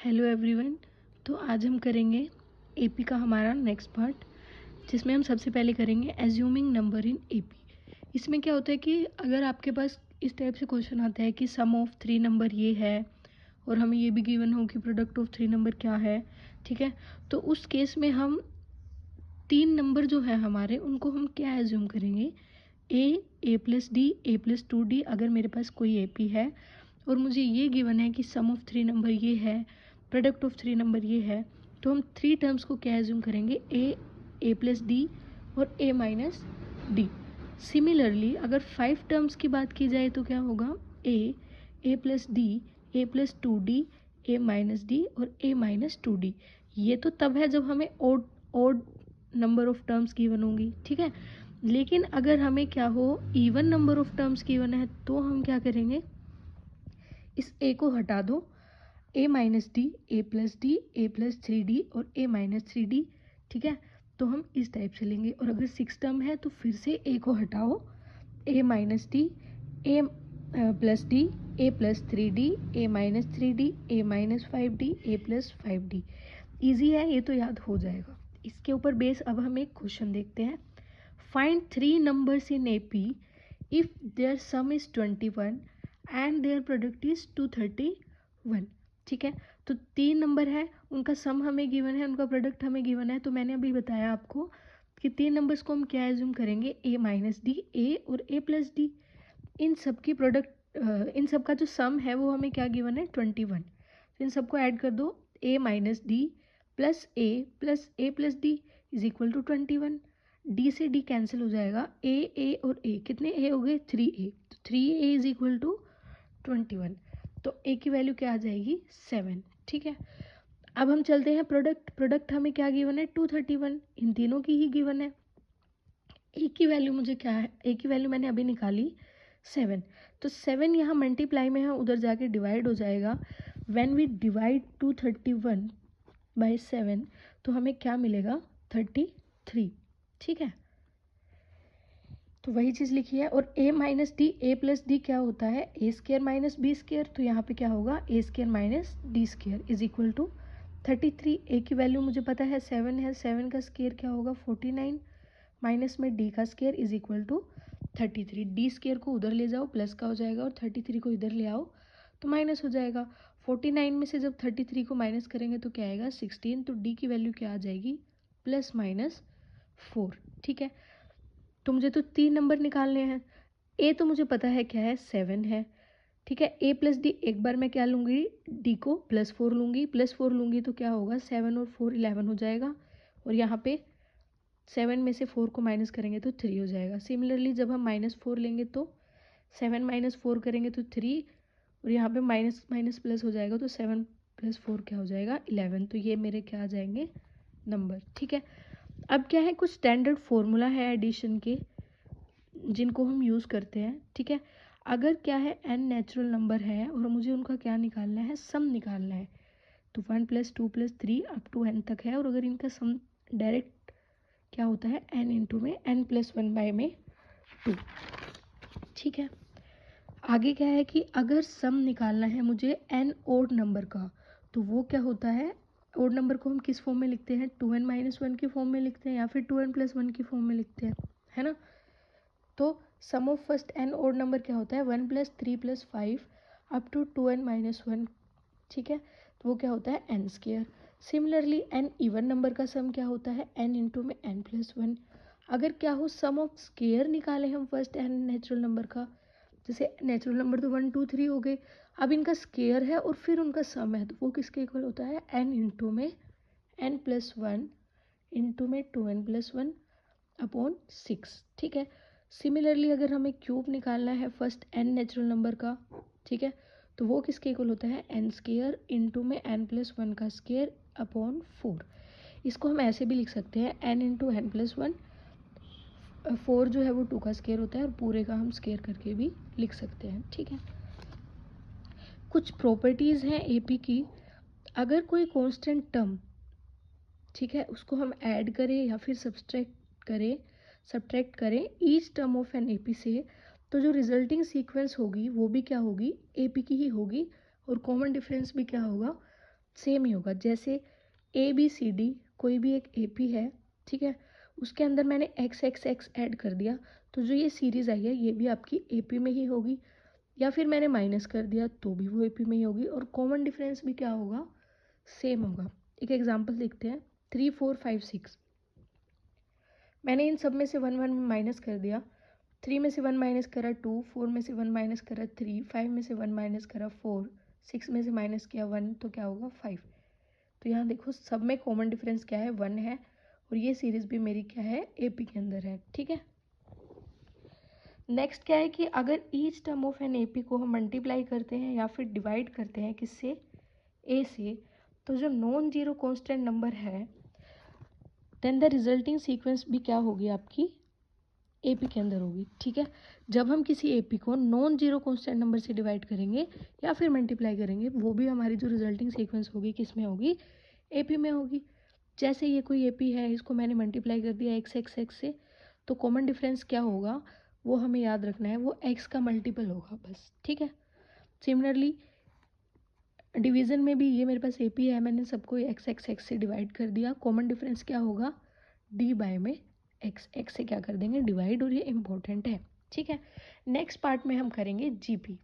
Hello everyone. तो आज हम करेंगे एपी का हमारा नेक्स्ट पार्ट, जिसमें हम सबसे पहले करेंगे एज्यूमिंग नंबर इन एपी। इसमें क्या होता है कि अगर आपके पास इस टाइप से क्वेश्चन आता है कि सम ऑफ 3 नंबर ये है और हमें ये भी गिवन हो कि प्रोडक्ट ऑफ 3 नंबर क्या है, ठीक है। तो उस केस में हम 3 नंबर जो है हमारे, उनको हम क्या एज्यूम करेंगे, ए plus D, A plus 2D। अगर मेरे पास कोई एपी है और मुझे ये गिवन है कि सम ऑफ 3 नंबर ये है, प्रोडक्ट ऑफ 3 नंबर ये है, तो हम 3 टर्म्स को क्या एज्यूम करेंगे, ए प्लस डी और ए माइनस डी। सिमिलरली अगर 5 टर्म्स की बात की जाए तो क्या होगा, ए plus D, A plus 2D, A minus D और ए माइनस 2D। ये तो तब है जब हमें odd number of terms given होंगी, ठीक है। लेकिन अगर हमें क्या हो, even number of terms given है, तो हम क्या करेंगे, इस ए को हटा दो, A minus D, A plus D, A plus 3D और ए माइनस 3D, ठीक है। तो हम इस टाइप से लेंगे। और अगर 6 टर्म है तो फिर से ए को हटाओ, ए minus D, A plus D, A plus 3D, A minus 3D, A minus 5D, A plus 5D। Easy है, ये तो याद हो जाएगा। इसके ऊपर बेस अब हम एक क्वेश्चन देखते हैं। Find 3 numbers in AP if their sum is 21 and their product is 231, ठीक है। तो 3 नंबर है, उनका सम हमें गिवन है, उनका प्रोडक्ट हमें गिवन है। तो मैंने अभी बताया आपको कि 3 नंबर्स को हम क्या एज्यूम करेंगे, ए माइनस डी, ए और ए प्लस डी। इन सब की प्रोडक्ट, इन सब का जो सम है वो हमें क्या गिवन है, 21। तो इन सबको ऐड कर दो, A minus D plus A plus D is equal to 21। D से डी कैंसिल हो जाएगा, ए और ए, कितने ए हो गए, 3A। तो 3A इज इक्वल टू 21। तो ए की वैल्यू क्या आ जाएगी, 7, ठीक है। अब हम चलते हैं प्रोडक्ट हमें क्या गिवन है, 231। इन तीनों की ही गिवन है। ए की वैल्यू मुझे क्या है, ए की वैल्यू मैंने अभी निकाली 7। तो 7 यहाँ मल्टीप्लाई में है, उधर जाके डिवाइड हो जाएगा। व्हेन वी डिवाइड 231 बाय 7 तो हमें क्या मिलेगा, 33, ठीक है। तो वही चीज़ लिखी है। और A minus D, A plus D क्या होता है, A square minus B square. तो यहाँ पे क्या होगा, A square minus D square is equal to 33। A की वैल्यू मुझे पता है 7 है, 7 का स्केयर क्या होगा, 49, माइनस में डी का square is equal to 33। D square को उधर ले जाओ, प्लस का हो जाएगा, और 33 को इधर ले आओ तो माइनस हो जाएगा। 49 में से जब 33 को माइनस करेंगे तो क्या आएगा, 16। तो डी की वैल्यू क्या आ जाएगी, प्लस माइनस 4, ठीक है। तो मुझे तो 3 नंबर निकालने हैं। ए तो मुझे पता है क्या है, 7 है, ठीक है। ए प्लस डी, एक बार मैं क्या लूँगी, डी को प्लस 4 लूँगी, प्लस 4 लूँगी तो क्या होगा, 7 और 4 11 हो जाएगा। और यहाँ पे 7 में से 4 को माइनस करेंगे तो 3 हो जाएगा। सिमिलरली जब हम -4 लेंगे तो 7 माइनस 4 करेंगे तो 3, और यहाँ पे माइनस माइनस प्लस हो जाएगा तो 7 प्लस 4 क्या हो जाएगा, 11। तो ये मेरे क्या आ जाएंगे, नंबर, ठीक है। अब क्या है, कुछ स्टैंडर्ड फॉर्मूला है एडिशन के जिनको हम यूज़ करते हैं, ठीक है। अगर क्या है, n नेचुरल नंबर है और मुझे उनका क्या निकालना है, सम निकालना है, तो 1 + 2 + 3 अप टू n तक है। और अगर इनका सम डायरेक्ट क्या होता है, n इंटू में n + 1 बाय में 2, ठीक है। आगे क्या है कि अगर सम निकालना है मुझे n ओड नंबर का, तो वो क्या होता है, ओड नंबर को हम किस फॉर्म में लिखते हैं, 2n - 1 की फॉर्म में लिखते हैं या फिर 2n + 1 की फॉर्म में लिखते हैं, है ना। तो sum of first n odd number क्या होता है, 1 + 3 + 5 अप टू 2n - 1, ठीक है। तो वो क्या होता है, n square. Similarly n even number का सम क्या होता है, n इंटू में n + 1। अगर क्या हो, सम ऑफ स्केयर निकाले हम फर्स्ट n नेचुरल नंबर का, जैसे नेचुरल नंबर तो 1 2 3 हो गए, अब इनका स्केयर है और फिर उनका सम है, तो वो किसके इक्वल होता है, n इंटू में n + 1 इंटू में 2n + 1 अपॉन 6, ठीक है। सिमिलरली अगर हमें क्यूब निकालना है फर्स्ट n नेचुरल नंबर का, ठीक है, तो वो किसके इक्वल होता है, n स्केयर इंटू में n + 1 का स्केयर अपॉन 4। इसको हम ऐसे भी लिख सकते हैं, n इंटू n + 1, 4 जो है वो 2 का स्केयर होता है, और पूरे का हम स्केयर करके भी लिख सकते हैं, ठीक है। कुछ प्रॉपर्टीज़ हैं एपी की। अगर कोई कांस्टेंट टर्म, ठीक है, उसको हम ऐड करें या फिर सब्ट्रैक्ट करें each term of an AP से, तो जो रिजल्टिंग सीक्वेंस होगी वो भी क्या होगी, एपी की ही होगी। और कॉमन डिफरेंस भी क्या होगा, सेम ही होगा। जैसे ABCD कोई भी एक AP है, ठीक है, उसके अंदर मैंने XXX ऐड कर दिया, तो जो ये सीरीज़ आई है ये भी आपकी AP में ही होगी, या फिर मैंने माइनस कर दिया तो भी वो AP में ही होगी, और कॉमन डिफरेंस भी क्या होगा, सेम होगा। एक एग्जांपल देखते हैं, 3 4 5 6, मैंने इन सब में से 1 1 माइनस कर दिया, 3 में से 1 माइनस करा 2, 4 में से 1 माइनस करा 3, 5 में से 1 माइनस करा 4, 6 में से माइनस किया 1, तो क्या होगा 5। तो यहाँ देखो सब में कॉमन डिफरेंस क्या है, 1 है, और ये सीरीज भी मेरी क्या है, AP के अंदर है, ठीक है। नेक्स्ट क्या है कि अगर each term of an AP को हम मल्टीप्लाई करते हैं या फिर डिवाइड करते हैं किससे, A से, तो जो नॉन जीरो कॉन्स्टेंट नंबर है देन द रिजल्टिंग सीक्वेंस भी क्या होगी आपकी, AP के अंदर होगी, ठीक है। जब हम किसी AP को नॉन जीरो कॉन्स्टेंट नंबर से डिवाइड करेंगे या फिर मल्टीप्लाई करेंगे, वो भी हमारी जो रिजल्टिंग सीक्वेंस होगी किस में होगी, AP में होगी। जैसे ये कोई AP है, इसको मैंने मल्टीप्लाई कर दिया XXX से, तो कॉमन डिफरेंस क्या होगा वो हमें याद रखना है, वो X का मल्टीपल होगा बस, ठीक है। सिमिलरली डिवीज़न में भी ये मेरे पास AP है, मैंने सबको XXX से डिवाइड कर दिया, कॉमन डिफरेंस क्या होगा, D बाय में X से क्या कर देंगे डिवाइड, और ये इम्पोर्टेंट है, ठीक है। नेक्स्ट पार्ट में हम करेंगे GP।